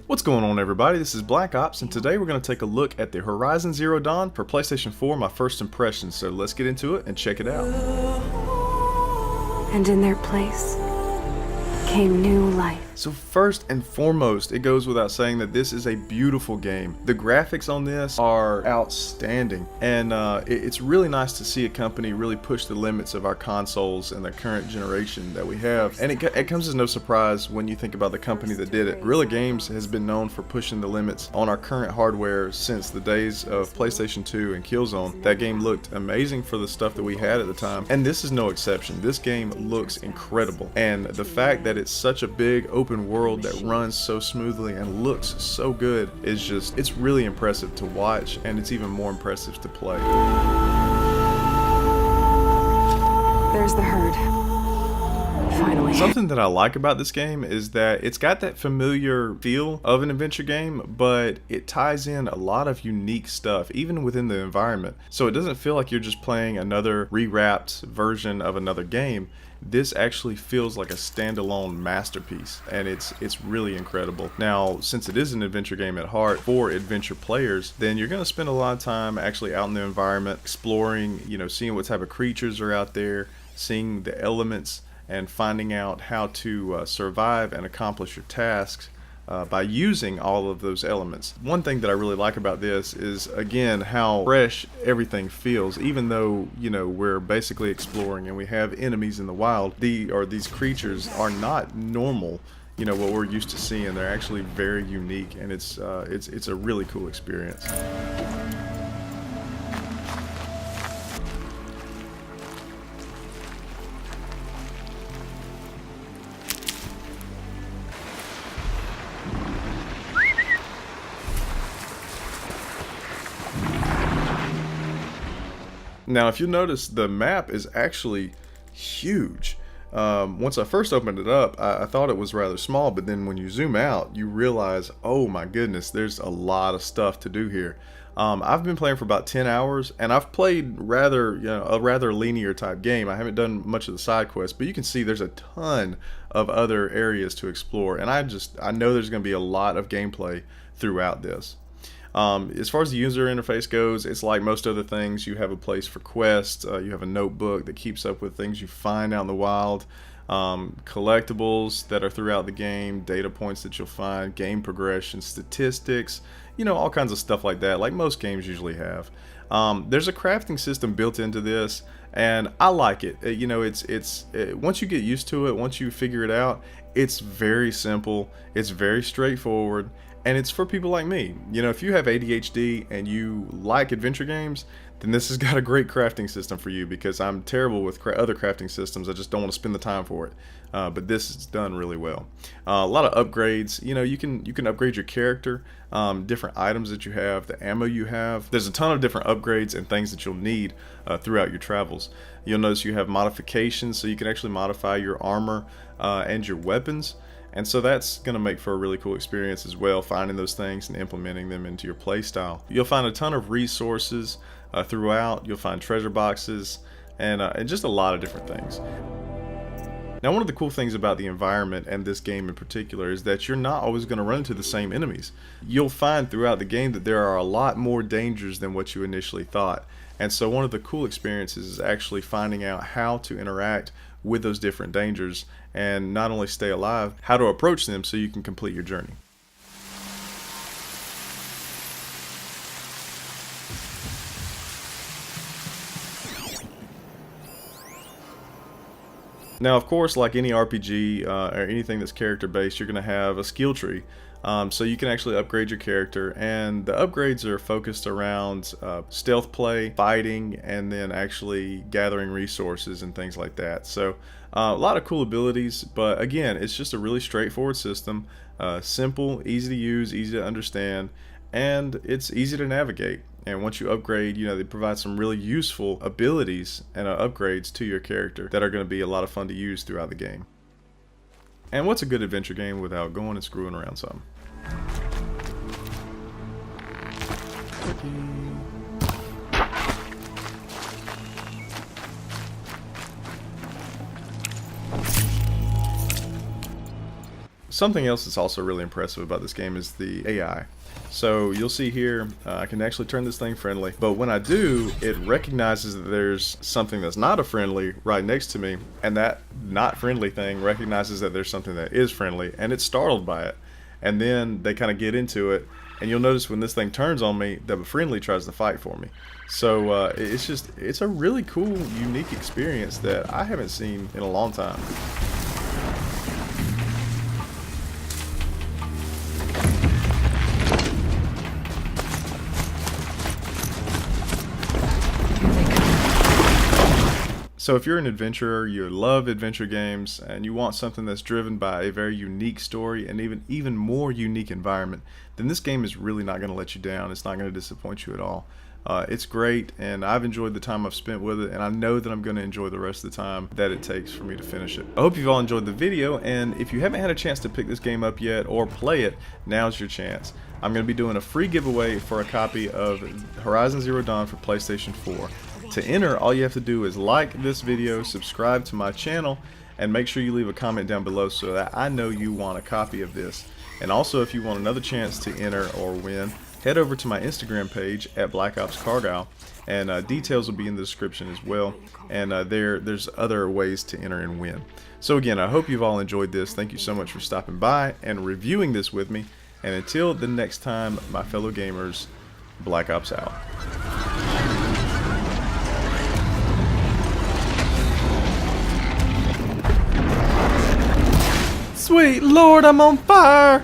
What's going on, everybody? This is Black Ops, and today we're going to take a look at the Horizon Zero Dawn for PlayStation 4, my first impressions. So let's get into it and check it out. And in their place came new life. So first and foremost, it goes without saying that this is a beautiful game. The graphics on this are outstanding, and it's really nice to see a company really push the limits of our consoles and the current generation that we have. And it comes as no surprise when you think about the company that did it. Guerrilla Games has been known for pushing the limits on our current hardware since the days of PlayStation 2 and Killzone. That game looked amazing for the stuff that we had at the time, and this is no exception. This game looks incredible, and the fact that it's such a big open world that runs so smoothly and looks so good is it's really impressive to watch, and it's even more impressive to play. There's the herd. Finally. Something that I like about this game is that it's got that familiar feel of an adventure game, but it ties in a lot of unique stuff, even within the environment. So it doesn't feel like you're just playing another rewrapped version of another game. This actually feels like a standalone masterpiece, and it's really incredible. Now, since it is an adventure game at heart for adventure players, then you're going to spend a lot of time actually out in the environment, exploring, seeing what type of creatures are out there, seeing the elements, and finding out how to survive and accomplish your tasks by using all of those elements. One thing that I really like about this is, again, how fresh everything feels. Even though, we're basically exploring and we have enemies in the wild, these creatures are not normal, what we're used to seeing. They're actually very unique, and it's a really cool experience. Now, if you notice, the map is actually huge. Once I first opened it up, I thought it was rather small, but then when you zoom out, you realize, oh my goodness, there's a lot of stuff to do here. I've been playing for about 10 hours, and I've played a rather linear type game. I haven't done much of the side quests, but you can see there's a ton of other areas to explore, and I know there's going to be a lot of gameplay throughout this. As far as the user interface goes, it's like most other things. You have a place for quests, you have a notebook that keeps up with things you find out in the wild, collectibles that are throughout the game, data points that you'll find, game progression, statistics, all kinds of stuff like that, like most games usually have. There's a crafting system built into this, and I like it. Once you get used to it, once you figure it out, it's very simple, it's very straightforward. And it's for people like me. If you have ADHD and you like adventure games, then this has got a great crafting system for you, because I'm terrible with other crafting systems. I just don't want to spend the time for it. But this is done really well. A lot of upgrades. You can upgrade your character, different items that you have, the ammo you have. There's a ton of different upgrades and things that you'll need throughout your travels. You'll notice you have modifications, so you can actually modify your armor and your weapons. And so that's going to make for a really cool experience as well, finding those things and implementing them into your playstyle. You'll find a ton of resources throughout. You'll find treasure boxes and just a lot of different things. Now, one of the cool things about the environment and this game in particular is that you're not always going to run into the same enemies. You'll find throughout the game that there are a lot more dangers than what you initially thought. And so one of the cool experiences is actually finding out how to interact with those different dangers, and not only stay alive, how to approach them so you can complete your journey. Now, of course, like any RPG or anything that's character based, you're going to have a skill tree. So you can actually upgrade your character, and the upgrades are focused around stealth play, fighting, and then actually gathering resources and things like that. So a lot of cool abilities, but again, it's just a really straightforward system, simple, easy to use, easy to understand, and it's easy to navigate. And once you upgrade, they provide some really useful abilities and upgrades to your character that are going to be a lot of fun to use throughout the game. And what's a good adventure game without going and screwing around some? Something else that's also really impressive about this game is the AI. So you'll see here, I can actually turn this thing friendly, but when I do, it recognizes that there's something that's not a friendly right next to me, and that not friendly thing recognizes that there's something that is friendly, and it's startled by it. And then they kind of get into it, and you'll notice when this thing turns on me, the friendly tries to fight for me. So it's a really cool, unique experience that I haven't seen in a long time. So if you're an adventurer, you love adventure games, and you want something that's driven by a very unique story and even more unique environment, then this game is really not going to let you down. It's not going to disappoint you at all. It's great, and I've enjoyed the time I've spent with it, and I know that I'm going to enjoy the rest of the time that it takes for me to finish it. I hope you've all enjoyed the video, and if you haven't had a chance to pick this game up yet or play it, now's your chance. I'm going to be doing a free giveaway for a copy of Horizon Zero Dawn for PlayStation 4. To enter, all you have to do is like this video, subscribe to my channel, and make sure you leave a comment down below so that I know you want a copy of this. And also, if you want another chance to enter or win, head over to my Instagram page at Black Ops Cargyle, and details will be in the description as well. And there's other ways to enter and win. So again, I hope you've all enjoyed this. Thank you so much for stopping by and reviewing this with me. And until the next time, my fellow gamers, Black Ops out. Sweet Lord, I'm on fire!